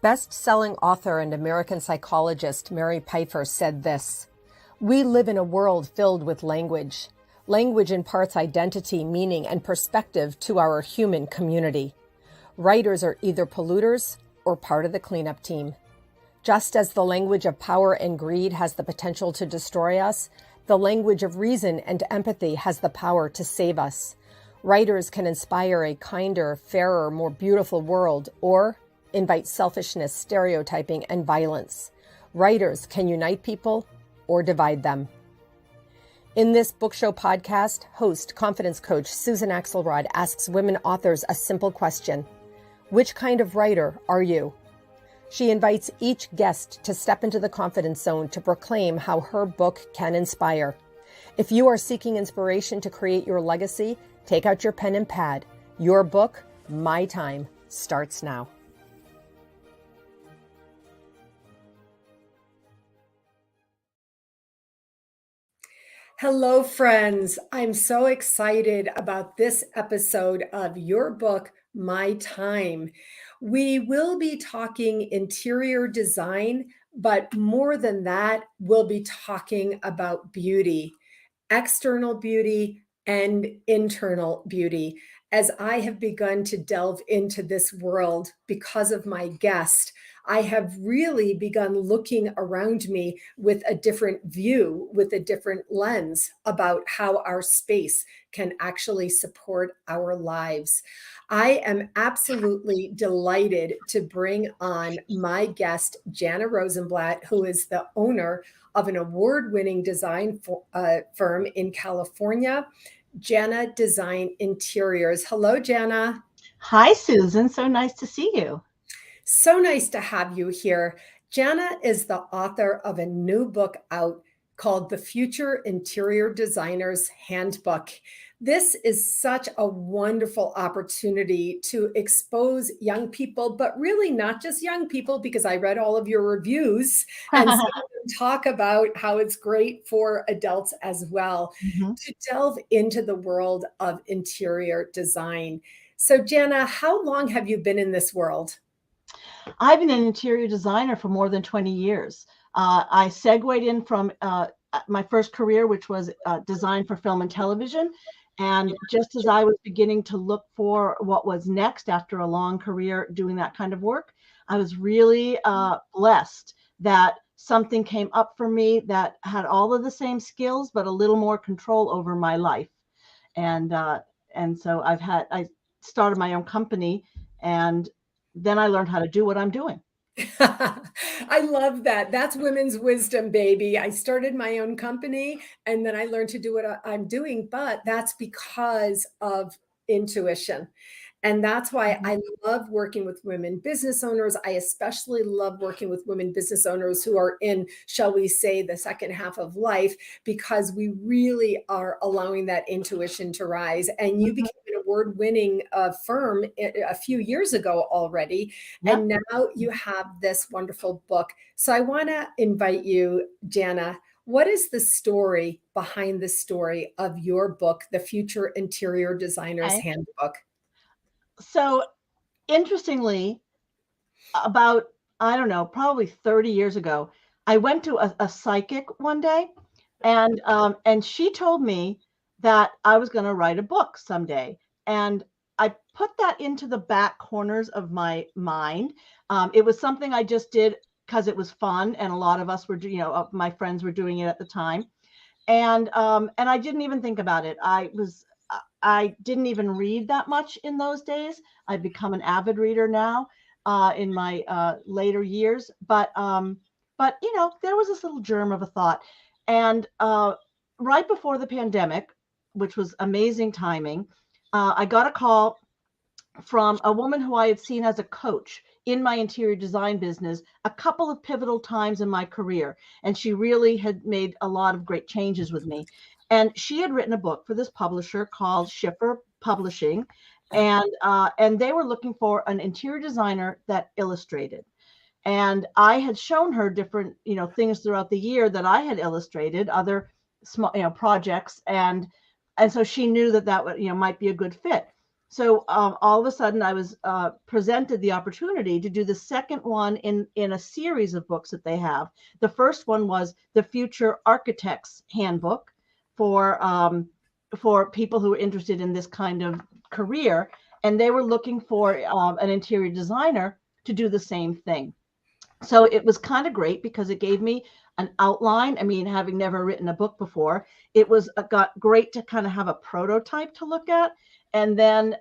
Best-selling author and American psychologist Mary Pfeiffer said this: "We live in a world filled with language. Language imparts identity, meaning, and perspective to our human community. Writers are either polluters or part of the cleanup team. Just as the language of power and greed has the potential to destroy us, the language of reason and empathy has the power to save us. Writers can inspire a kinder, fairer, more beautiful world, or invite selfishness, stereotyping, and violence. Writers can unite people or divide them." In this book show podcast, host, confidence coach Susan Axelrod asks women authors a simple question: which kind of writer are you? She invites each guest to step into the confidence zone to proclaim how her book can inspire. If you are seeking inspiration to create your legacy, take out your pen and pad. Your book, My Time, starts now. Hello, friends. I'm so excited about this episode of your book, My Time. We will be talking interior design, but more than that, we'll be talking about beauty, external beauty and internal beauty. As I have begun to delve into this world because of my guest, I have really begun looking around me with a different view, with a different lens about how our space can actually support our lives. I am absolutely delighted to bring on my guest, Jana Rosenblatt, who is the owner of an award-winning design firm in California, Jana Design Interiors. Hello, Jana. Hi, Susan. So nice to see you. So nice to have you here. Jana is the author of a new book out called The Future Interior Designer's Handbook. This is such a wonderful opportunity to expose young people, but really not just young people, because I read all of your reviews and talk about how it's great for adults as well, to delve into the world of interior design. So, Jana, how long have you been in this world? I've been an interior designer for more than 20 years. I segued in from my first career, which was design for film and television. And just as I was beginning to look for what was next after a long career doing that kind of work, I was really blessed that something came up for me that had all of the same skills, but a little more control over my life. And so I started my own company, and then I learned how to do what I'm doing. I love that. That's women's wisdom, baby. I started my own company and then I learned to do what I'm doing, but that's because of intuition. And that's why I love working with women business owners. I especially love working with women business owners who are in, shall we say, the second half of life, because we really are allowing that intuition to rise. And you became an award-winning firm a few years ago already. Yep. And now you have this wonderful book. So I want to invite you, Jana. What is the story behind the story of your book, The Future Interior Designer's Handbook? So interestingly, about, I don't know, probably 30 years ago, I went to a psychic one day, and she told me that I was going to write a book someday. And I put that into the back corners of my mind. It was something I just did because it was fun, and a lot of us were, my friends were doing it at the time. And I didn't even think about it. I didn't even read that much in those days. I've become an avid reader now in my later years. But there was this little germ of a thought. And right before the pandemic, which was amazing timing, I got a call from a woman who I had seen as a coach in my interior design business a couple of pivotal times in my career. And she really had made a lot of great changes with me. And she had written a book for this publisher called Schiffer Publishing. And they were looking for an interior designer that illustrated. And I had shown her different, things throughout the year that I had illustrated, other small, projects. And so she knew that would, might be a good fit. So all of a sudden, I was presented the opportunity to do the second one in a series of books that they have. The first one was the Future Architect's Handbook for people who are interested in this kind of career, and they were looking for an interior designer to do the same thing. So it was kind of great because it gave me an outline. I mean, having never written a book before, it was got great to kind of have a prototype to look at. And then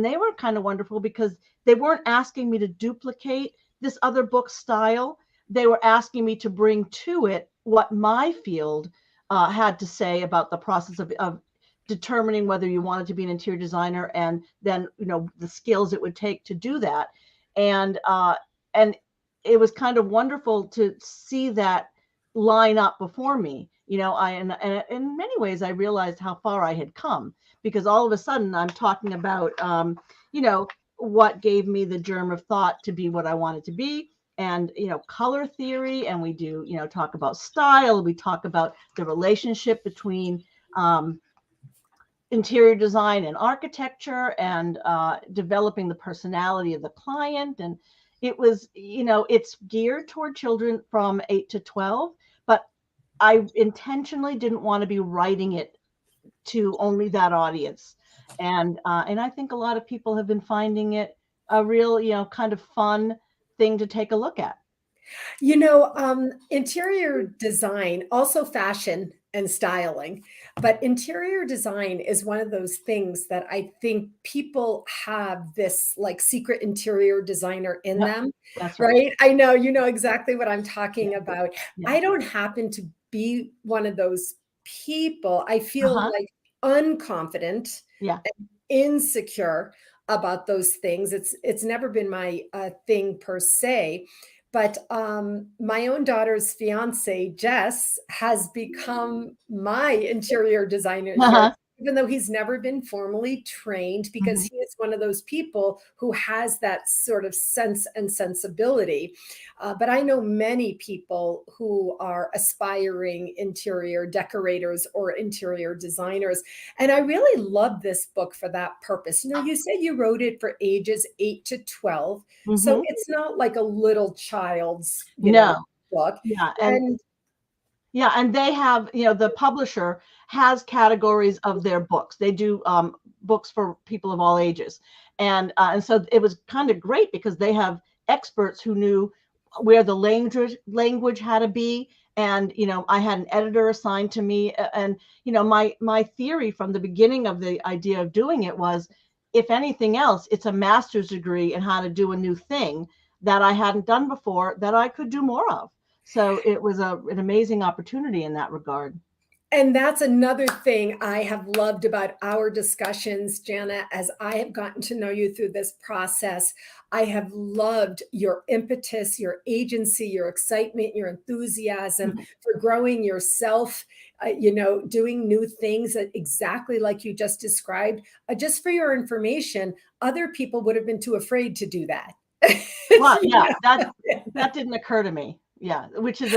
they were kind of wonderful because they weren't asking me to duplicate this other book style. They were asking me to bring to it what my field had to say about the process of determining whether you wanted to be an interior designer, and then the skills it would take to do that. And it was kind of wonderful to see that line up before me. And in many ways, I realized how far I had come, because all of a sudden I'm talking about, what gave me the germ of thought to be what I wanted to be, and, color theory. And we do, talk about style. We talk about the relationship between interior design and architecture, and developing the personality of the client. And it was, it's geared toward children from 8 to 12, but I intentionally didn't want to be writing it to only that audience. And I think a lot of people have been finding it a real, kind of fun thing to take a look at. Interior design, also fashion and styling, but interior design is one of those things that I think people have this like secret interior designer in Yep, them, that's right? I know, you know exactly what I'm talking Yeah. about. Yeah. I don't happen to be one of those people. I feel Uh-huh. like unconfident Yeah. and insecure about those things. It's never been my thing per se. But my own daughter's fiance, Jess, has become my interior designer here, Uh-huh. even though he's never been formally trained, because Mhm. he is one of those people who has that sort of sense and sensibility. But I know many people who are aspiring interior decorators or interior designers. And I really love this book for that purpose. You said you wrote it for ages 8 to 12. So Mhm. it's not like a little child's, No. book. Yeah. And And they have, the publisher has categories of their books. They do books for people of all ages. And so it was kind of great because they have experts who knew where the language had to be. And, I had an editor assigned to me. And, my theory from the beginning of the idea of doing it was, if anything else, it's a master's degree in how to do a new thing that I hadn't done before that I could do more of. So it was an amazing opportunity in that regard. And that's another thing I have loved about our discussions, Jana, as I have gotten to know you through this process. I have loved your impetus, your agency, your excitement, your enthusiasm for growing yourself, doing new things exactly like you just described. Just for your information, other people would have been too afraid to do that. Well, yeah, that didn't occur to me. Yeah, which is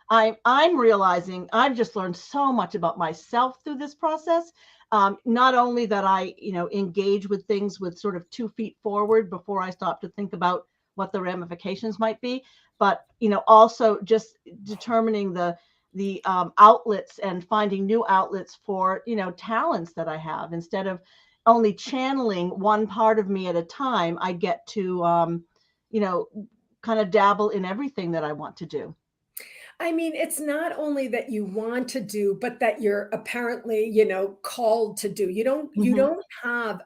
I'm realizing I've just learned so much about myself through this process. Not only that I engage with things with sort of 2 feet forward before I stop to think about what the ramifications might be, but also just determining the outlets and finding new outlets for talents that I have. Instead of only channeling one part of me at a time, I get to you know, kind of dabble in everything that I want to do. I mean, it's not only that you want to do, but that you're apparently, called to do. Mhm.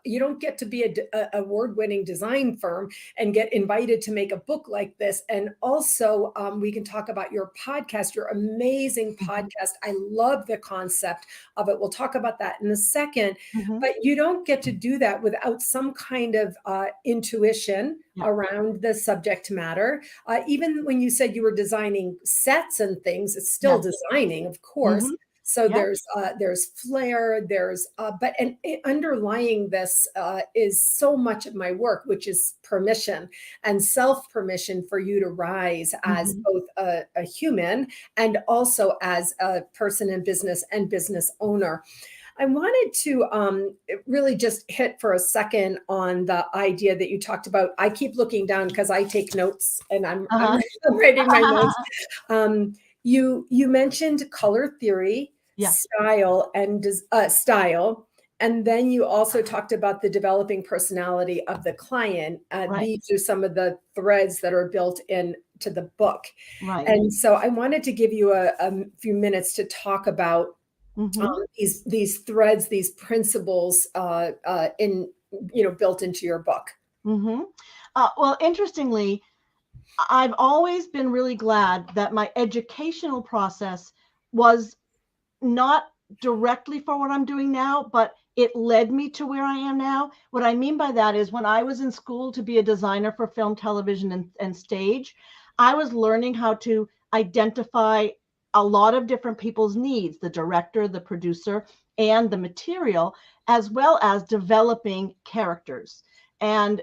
You don't get to be a award-winning design firm and get invited to make a book like this. And also, we can talk about your podcast, your amazing Mhm. podcast. I love the concept of it. We'll talk about that in a second. Mhm. But you don't get to do that without some kind of intuition Yeah. around the subject matter. Even when you said you were designing sets and things, it's still Yeah. designing, of course. Mhm. So Yeah. there's flair, but underlying this is so much of my work, which is permission and self permission for you to rise as Mhm. both a human and also as a person in business and business owner. I wanted to really just hit for a second on the idea that you talked about. I keep looking down because I take notes and I'm writing my notes. You mentioned color theory, Yeah. style, and style. And then you also talked about the developing personality of the client. Right. These are some of the threads that are built into the book. Right. And so I wanted to give you a few minutes to talk about these threads, these principles built into your book. Well, interestingly, I've always been really glad that my educational process was not directly for what I'm doing now, but it led me to where I am now. What I mean by that is when I was in school to be a designer for film, television, and stage, I was learning how to identify a lot of different people's needs, the director, the producer, and the material, as well as developing characters. And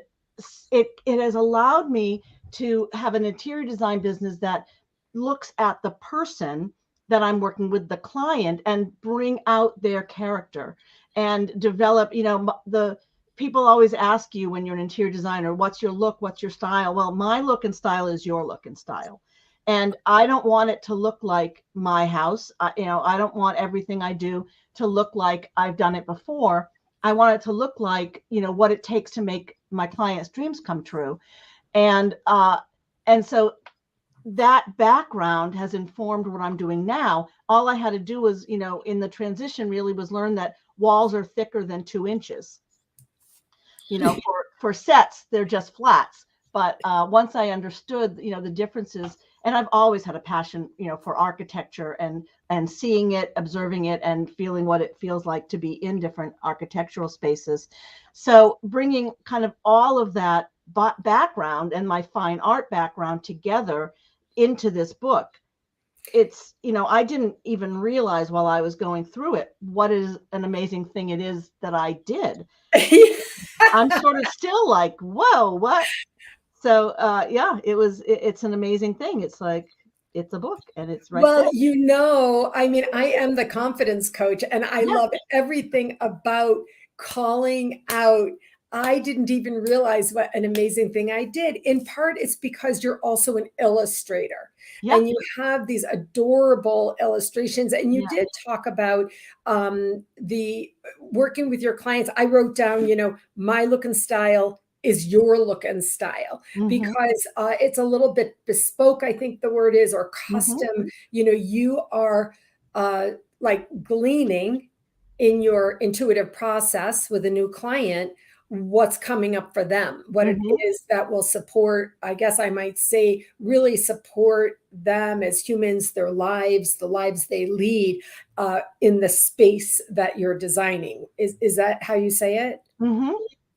it has allowed me to have an interior design business that looks at the person that I'm working with, the client, and bring out their character and develop, the people always ask you when you're an interior designer, what's your look, what's your style? Well, my look and style is your look and style. And I don't want it to look like my house. I don't want everything I do to look like I've done it before. I want it to look like, what it takes to make my clients' dreams come true. And so that background has informed what I'm doing now. All I had to do was, in the transition really was learn that walls are thicker than 2 inches. For sets, they're just flats. But once I understood, the differences, and I've always had a passion, for architecture and seeing it, observing it, and feeling what it feels like to be in different architectural spaces. So bringing kind of all of that background and my fine art background together into this book, it's, I didn't even realize while I was going through it what is an amazing thing it is that I did. I'm sort of still like, whoa, what? So it's an amazing thing. It's like, it's a book and it's right there. I mean, I am the confidence coach and I love everything about calling out. I didn't even realize what an amazing thing I did. In part, it's because you're also an illustrator and you have these adorable illustrations. And you did talk about the working with your clients. I wrote down, my look and style is your look and style, because it's a little bit bespoke, I think the word is, or custom. You are like gleaning in your intuitive process with a new client what's coming up for them, what it is that will support, I guess I might say, really support them as humans, their lives, the lives they lead in the space that you're designing. Is that how you say it?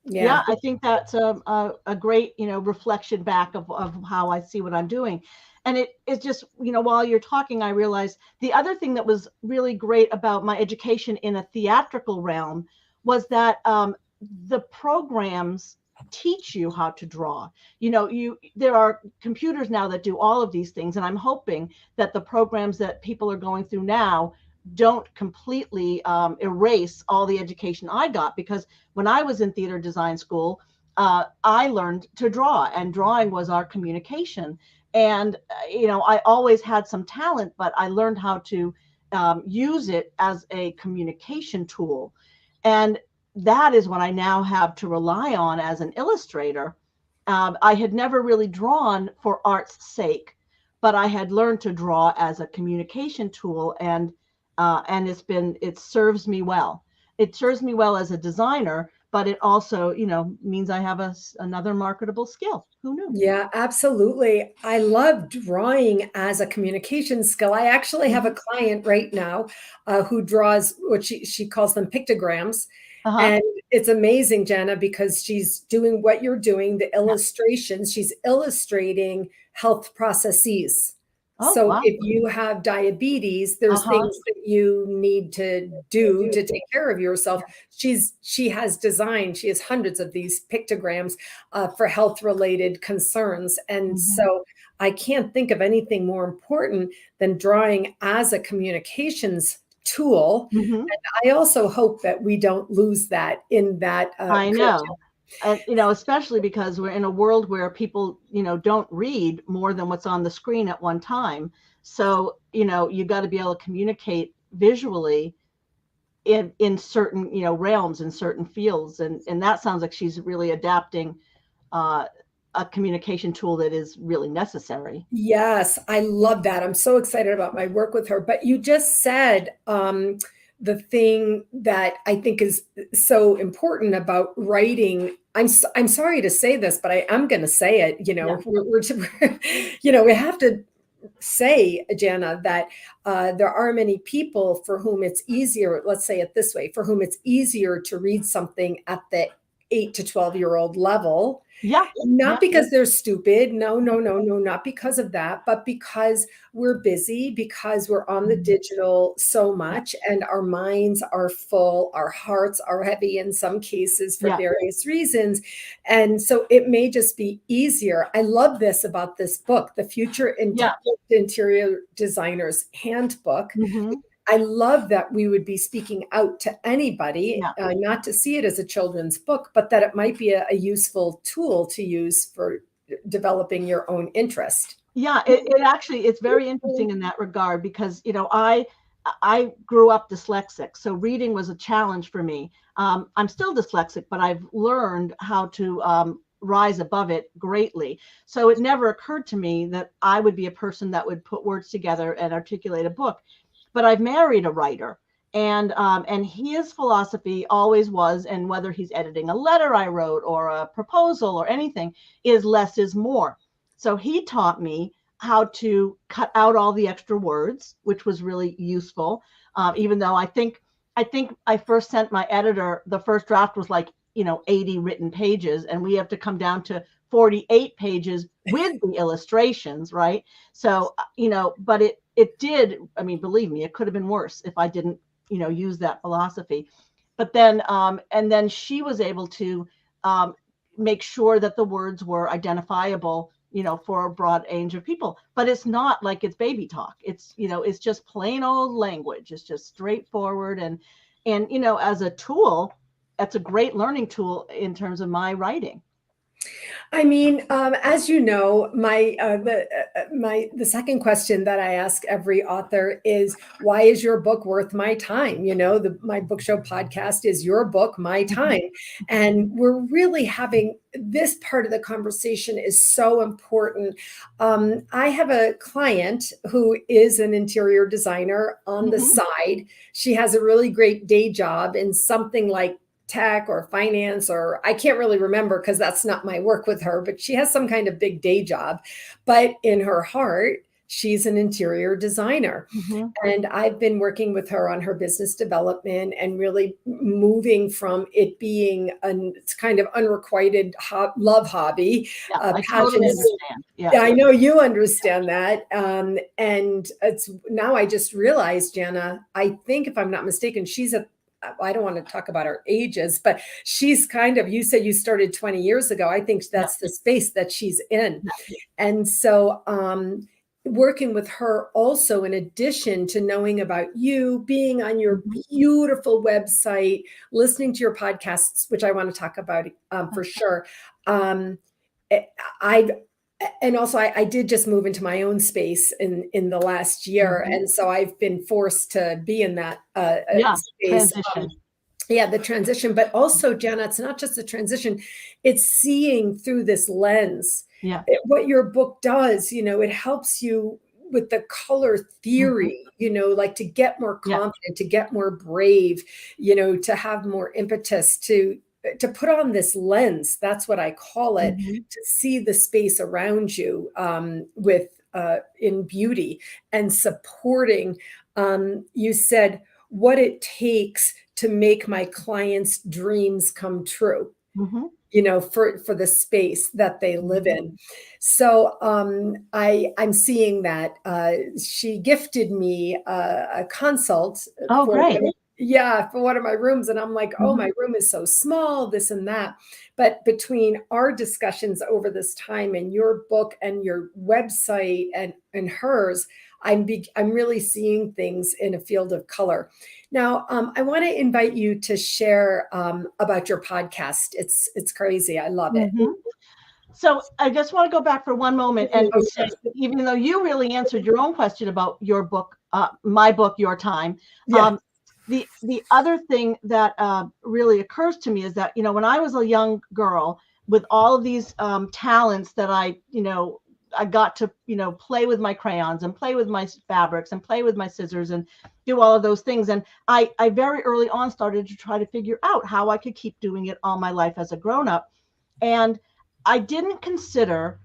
Yeah, I think that's a great, reflection back of how I see what I'm doing. And it's just, while you're talking, I realized the other thing that was really great about my education in a theatrical realm was that the programs teach you how to draw. There are computers now that do all of these things. And I'm hoping that the programs that people are going through now don't completely erase all the education I got, because when I was in theater design school, I learned to draw, and drawing was our communication. And, I always had some talent, but I learned how to use it as a communication tool. And that is what I now have to rely on as an illustrator. I had never really drawn for art's sake, but I had learned to draw as a communication tool, and it serves me well. It serves me well as a designer, but it also, means I have another marketable skill. Who knew? Yeah, absolutely. I love drawing as a communication skill. I actually have a client right now who draws what she calls them pictograms. And it's amazing, Jana, because she's doing what you're doing, the illustrations. She's illustrating health processes. So if you have diabetes, there's things that you need to do to take care of yourself. She has designed, she has hundreds of these pictograms for health related concerns. And so I can't think of anything more important than drawing as a communications tool. Mhm. And I also hope that we don't lose that in that. I know. And, especially because we're in a world where people, don't read more than what's on the screen at one time. So, you got to be able to communicate visually in certain, realms, in certain fields. And that sounds like she's really adapting a communication tool that is really necessary. Yes, I love that. I'm so excited about my work with her. But you just said the thing that I think is so important about writing. I'm sorry to say this, but I am going to say it. Yeah. We have to say, Jana, that there are many people for whom it's easier. Let's say it this way: for whom it's easier to read something at the 8 to 12-year-old level. Yeah. Not because they're stupid. No, not because of that, but because we're busy, because we're on the digital so much and our minds are full, our hearts are heavy in some cases for various reasons. And so it may just be easier. I love this about this book, The Future Interior Designer's Handbook. Mhm. I love that we would be speaking out to anybody, not to see it as a children's book, but that it might be a useful tool to use for developing your own interest. Yeah, it actually, it's very interesting in that regard because, I grew up dyslexic, so reading was a challenge for me. I'm still dyslexic, but I've learned how to rise above it greatly. So it never occurred to me that I would be a person that would put words together and articulate a book. But I've married a writer, and his philosophy always was, and whether he's editing a letter I wrote or a proposal or anything, is less is more. So he taught me how to cut out all the extra words, which was really useful. Even though I think I first sent my editor, the first draft was like 80 written pages, and we have to come down to 48 pages with the illustrations, right? So but it did. I mean, believe me, it could have been worse if I didn't use that philosophy. But then and then she was able to make sure that the words were identifiable, for a broad range of people. But it's not like it's baby talk. It's it's just plain old language. It's just straightforward, and as a tool, that's a great learning tool in terms of my writing. I mean, as you know, the second question that I ask every author is, why is your book worth my time? My book show podcast is Your Book, My Time. And we're really having this part of the conversation is so important. I have a client who is an interior designer on the side. She has a really great day job in something like tech or finance, or I can't really remember because that's not my work with her, but she has some kind of big day job. But in her heart, she's an interior designer. And I've been working with her on her business development and really moving from it being it's kind of unrequited love hobby. I totally understand. Yeah, I know you understand that. And it's now I just realized, Jana, I think if I'm not mistaken, I don't want to talk about our ages, but she's you said you started 20 years ago. I think that's the space that she's in. And so working with her also, in addition to knowing about you, being on your beautiful website, listening to your podcasts, which I want to talk about for sure. And also I did just move into my own space in the last year. And so I've been forced to be in that space. Transition. The transition, but also, Jana, it's not just the transition, it's seeing through this lens. What your book does, it helps you with the color theory, like to get more confident, to get more brave, to have more impetus, to put on this lens. That's what I call it, to see the space around you with in beauty and supporting. You said what it takes to make my clients' dreams come true. For the space that they live in. So I'm seeing that she gifted me a consult. Oh, great. yeah, for one of my rooms. And I'm like, oh, my room is so small, this and that. But between our discussions over this time and your book and your website and hers, I'm really seeing things in a field of color. Now, I want to invite you to share about your podcast. It's crazy. I love it. Mhm. So I just want to go back for one moment and say, even though you really answered your own question about your book, my book, Your Time, Yeah. the other thing that really occurs to me is that, when I was a young girl with all of these talents that I got to, play with my crayons and play with my fabrics and play with my scissors and do all of those things. And I very early on started to try to figure out how I could keep doing it all my life as a grown up. And I didn't consider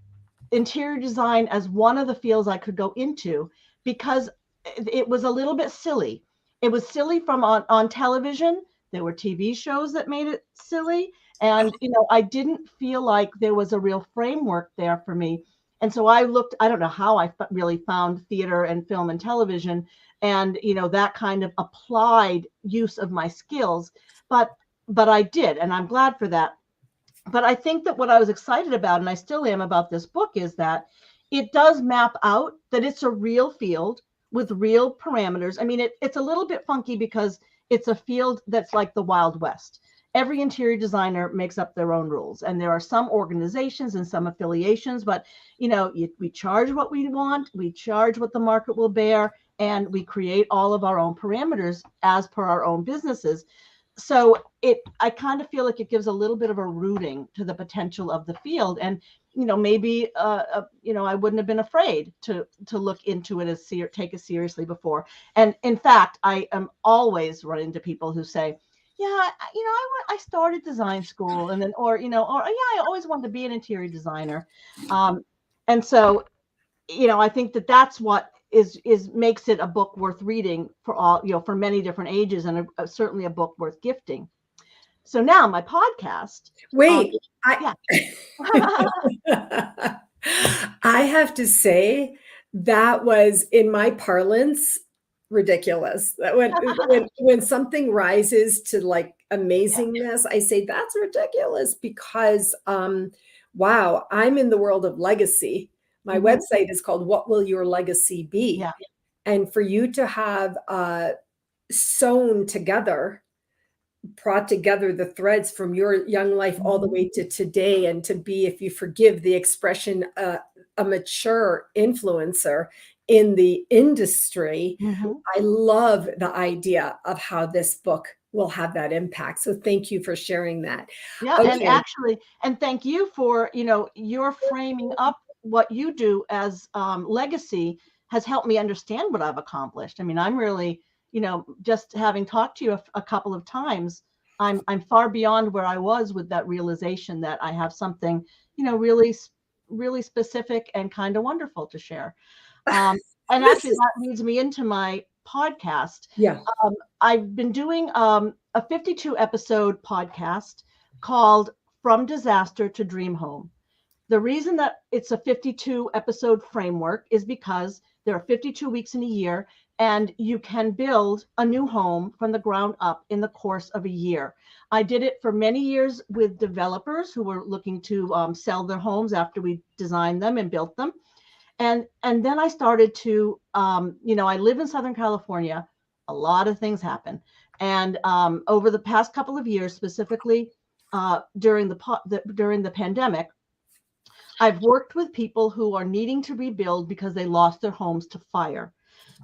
interior design as one of the fields I could go into because it was a little bit silly. It was silly from on television. There were TV shows that made it silly. And, I didn't feel like there was a real framework there for me. And so I don't know how I really found theater and film and television and, that kind of applied use of my skills. But I did, and I'm glad for that. But I think that what I was excited about, and I still am about this book, is that it does map out that it's a real field with real parameters. I mean, it's a little bit funky because it's a field that's like the Wild West. Every interior designer makes up their own rules, and there are some organizations and some affiliations, but we charge what we want, we charge what the market will bear, and we create all of our own parameters as per our own businesses. So I kind of feel like it gives a little bit of a rooting to the potential of the field. And, maybe, I wouldn't have been afraid to look into it take it seriously before. And in fact, I am always running into people who say, yeah, I started design school and then, or yeah, I always wanted to be an interior designer. And so, I think that that's what is makes it a book worth reading for all, for many different ages, and certainly a book worth gifting. So now my podcast. Wait, Yeah. I have to say that was, in my parlance, ridiculous. That when something rises to like amazingness, I say that's ridiculous because wow, I'm in the world of legacy. My website is called What Will Your Legacy Be? Yeah. And for you to have sewn together, brought together the threads from your young life all the way to today, and to be, if you forgive the expression, a mature influencer in the industry. I love the idea of how this book will have that impact. So thank you for sharing that. Yeah. Okay. And thank you for, your framing up what you do as legacy has helped me understand what I've accomplished. I mean, I'm really, just having talked to you a couple of times, I'm far beyond where I was with that realization that I have something, really, really specific and kind of wonderful to share. And actually, that leads me into my podcast. Yeah. I've been doing a 52 episode podcast called From Disaster to Dream Home. The reason that it's a 52 episode framework is because there are 52 weeks in a year, and you can build a new home from the ground up in the course of a year. I did it for many years with developers who were looking to sell their homes after we designed them and built them. And then I started to, I live in Southern California. A lot of things happen. And over the past couple of years, specifically during the pandemic, I've worked with people who are needing to rebuild because they lost their homes to fire.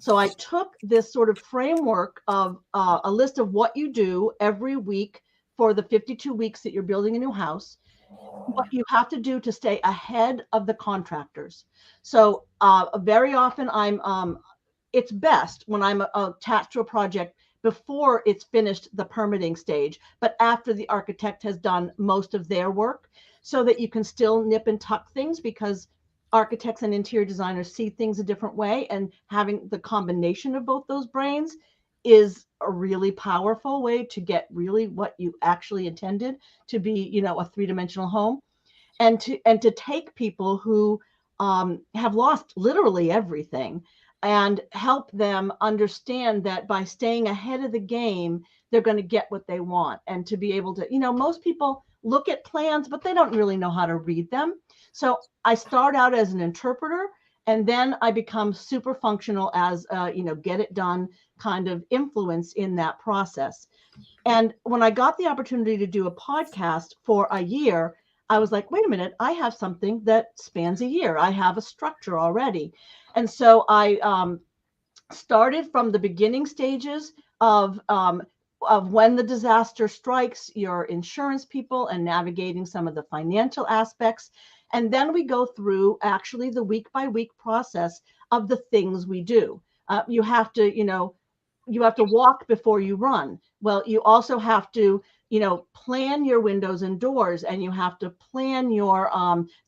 So I took this sort of framework of a list of what you do every week for the 52 weeks that you're building a new house, what you have to do to stay ahead of the contractors. So very often it's best when I'm attached to a project before it's finished the permitting stage, but after the architect has done most of their work, so that you can still nip and tuck things, because architects and interior designers see things a different way, and having the combination of both those brains is a really powerful way to get really what you actually intended to be, a three-dimensional home. And to take people who have lost literally everything, and help them understand that by staying ahead of the game, they're going to get what they want. And to be able to, most people look at plans, but they don't really know how to read them. So I start out as an interpreter, and then I become super functional as, get it done kind of influence in that process. And when I got the opportunity to do a podcast for a year, I was like, wait a minute, I have something that spans a year. I have a structure already. And so I started from the beginning stages of when the disaster strikes, your insurance people, and navigating some of the financial aspects. And then we go through actually the week by week process of the things we do. You have to walk before you run. Well, you also have to, plan your windows and doors, and you have to plan your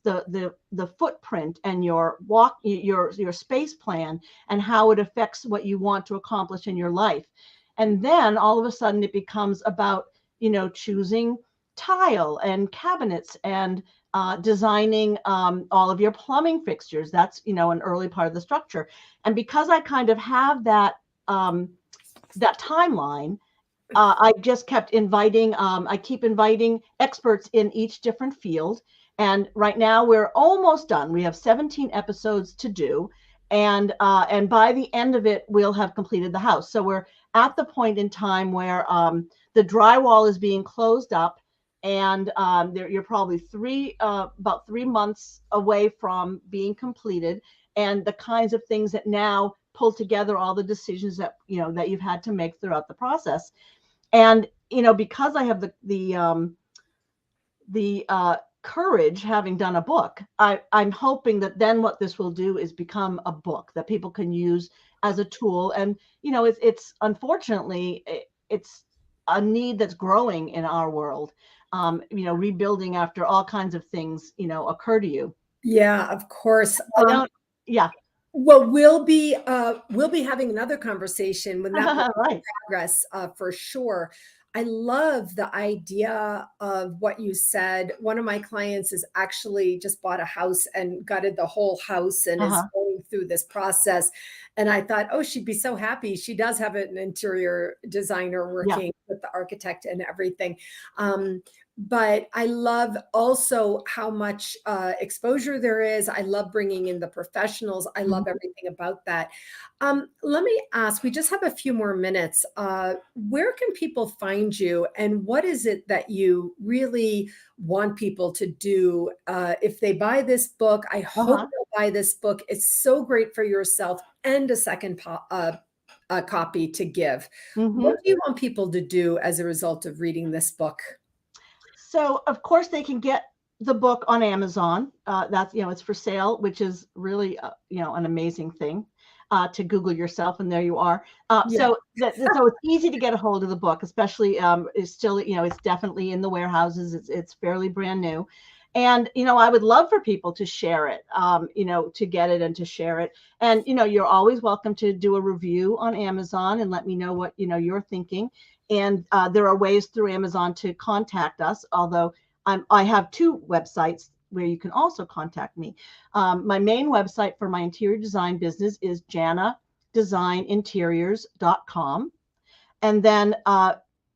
the footprint and your space plan and how it affects what you want to accomplish in your life. And then all of a sudden it becomes about, choosing tile and cabinets and designing all of your plumbing fixtures. That's, an early part of the structure. And because I kind of have that timeline, I just kept inviting, I keep inviting experts in each different field. And right now we're almost done. We have 17 episodes to do. And by the end of it, we'll have completed the house. So we're at the point in time where the drywall is being closed up, and you're probably about 3 months away from being completed. And the kinds of things that now pull together all the decisions that you've had to make throughout the process. And because I have the courage, having done a book, I'm hoping that then what this will do is become a book that people can use as a tool. And it's unfortunately it's a need that's growing in our world. Rebuilding after all kinds of things occur to you. Yeah, of course. Yeah. Well, we'll be having another conversation when that right. progress for sure. I love the idea of what you said. One of my clients is actually just bought a house and gutted the whole house and is going through this process. And I thought, oh, she'd be so happy. She does have an interior designer working with the architect and everything. But I love also how much exposure there is. I love bringing in the professionals. I love everything about that. Let me ask, we just have a few more minutes. Where can people find you, and what is it that you really want people to do if they buy this book? I hope they'll buy this book. It's so great for yourself and a second a copy to give. What do you want people to do as a result of reading this book? So, of course, they can get the book on Amazon. That's, it's for sale, which is really, an amazing thing to Google yourself, and there you are. So it's easy to get a hold of the book, especially it's still, it's definitely in the warehouses. It's fairly brand new. And, I would love for people to share it, to get it and to share it. And, you're always welcome to do a review on Amazon and let me know what, you're thinking. And there are ways through Amazon to contact us, although I have 2 websites where you can also contact me. My main website for my interior design business is janadesigninteriors.com. And then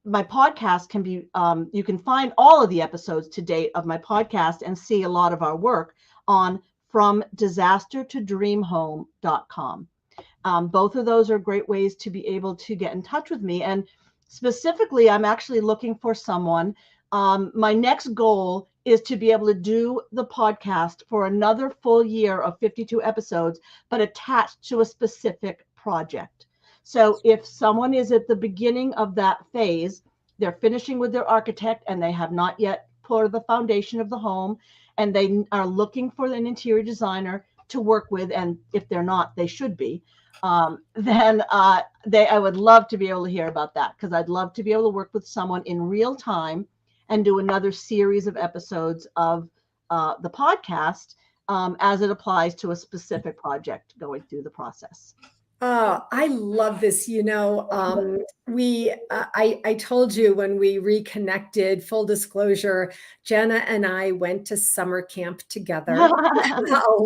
my podcast can be, you can find all of the episodes to date of my podcast and see a lot of our work on fromdisastertodreamhome.com. Both of those are great ways to be able to get in touch with me. And specifically, I'm actually looking for someone. My next goal is to be able to do the podcast for another full year of 52 episodes, but attached to a specific project. So if someone is at the beginning of that phase, they're finishing with their architect and they have not yet poured the foundation of the home, and they are looking for an interior designer to work with, and if they're not, they should be. Then I would love to be able to hear about that, because I'd love to be able to work with someone in real time and do another series of episodes of the podcast as it applies to a specific project going through the process. I love this. I told you when we reconnected, full disclosure, Jana and I went to summer camp together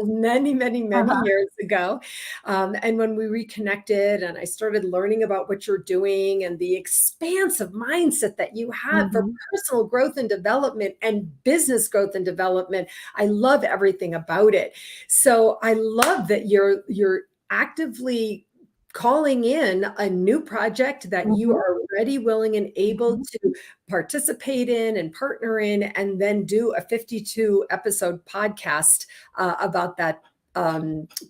many years ago. And when we reconnected and I started learning about what you're doing and the expansive mindset that you have for personal growth and development and business growth and development, I love everything about it. So I love that you're actively calling in a new project that you are ready, willing, and able to participate in and partner in, and then do a 52 episode podcast about that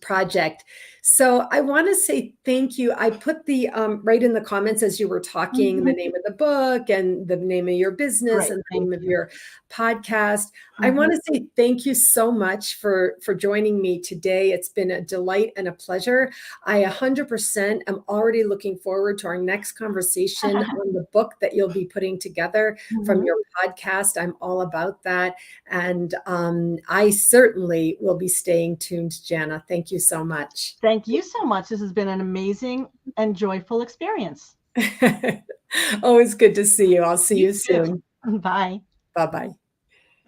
project. So I want to say thank you. I put the right in the comments as you were talking, the name of the book and the name of your business and the name of your podcast. I want to say thank you so much for joining me today. It's been a delight and a pleasure. I 100% am already looking forward to our next conversation on the book that you'll be putting together from your podcast. I'm all about that. And I certainly will be staying tuned, Jana. Thank you so much. Thank you so much. This has been an amazing and joyful experience. Always good to see you. I'll see you soon. Bye. Bye-bye.